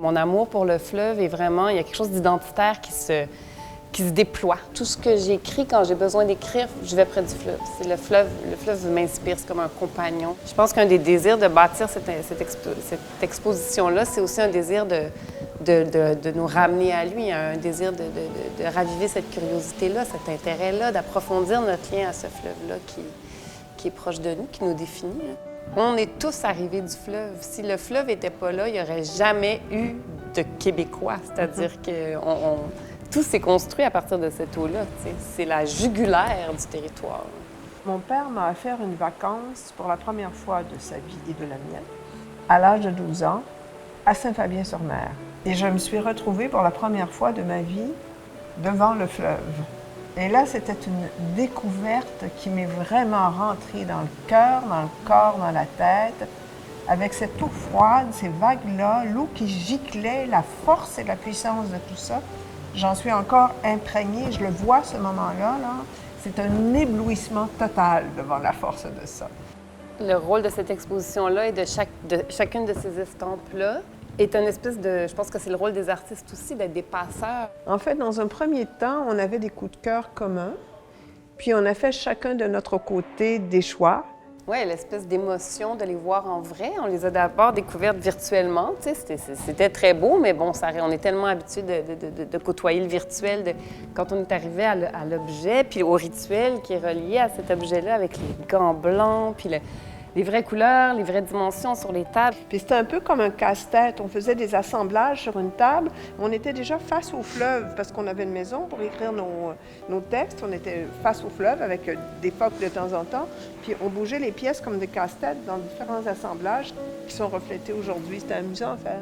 Mon amour pour le fleuve est vraiment, il y a quelque chose d'identitaire qui se déploie. Tout ce que j'écris quand j'ai besoin d'écrire, je vais près du fleuve. C'est le fleuve m'inspire, c'est comme un compagnon. Je pense qu'un des désirs de bâtir cette exposition-là, c'est aussi un désir de nous ramener à lui, un désir de raviver cette curiosité-là, cet intérêt-là, d'approfondir notre lien à ce fleuve-là qui est proche de nous, qui nous définit. On est tous arrivés du fleuve. Si le fleuve n'était pas là, il n'y aurait jamais eu de Québécois. C'est-à-dire que tout s'est construit à partir de cette eau-là. C'est la jugulaire du territoire. Mon père m'a offert une vacance pour la première fois de sa vie et de la mienne, à l'âge de 12 ans, à Saint-Fabien-sur-Mer. Et je me suis retrouvée pour la première fois de ma vie devant le fleuve. Et là, c'était une découverte qui m'est vraiment rentrée dans le cœur, dans le corps, dans la tête, avec cette eau froide, ces vagues-là, l'eau qui giclait, la force et la puissance de tout ça. J'en suis encore imprégnée, je le vois ce moment-là, là. C'est un éblouissement total devant la force de ça. Le rôle de cette exposition-là et de chacune de ces estampes-là est une espèce de... Je pense que c'est le rôle des artistes aussi, d'être des passeurs. En fait, dans un premier temps, on avait des coups de cœur communs, puis on a fait chacun de notre côté des choix. Oui, l'espèce d'émotion de les voir en vrai. On les a d'abord découvertes virtuellement. C'était très beau, mais bon, on est tellement habitués de côtoyer le virtuel. Quand on est arrivé à l'objet, puis au rituel qui est relié à cet objet-là, avec les gants blancs, puis les vraies couleurs, les vraies dimensions sur les tables. Puis c'était un peu comme un casse-tête. On faisait des assemblages sur une table. On était déjà face au fleuve parce qu'on avait une maison pour écrire nos textes. On était face au fleuve avec des phoques de temps en temps. Puis on bougeait les pièces comme des casse-têtes dans différents assemblages qui sont reflétés aujourd'hui. C'était amusant à faire.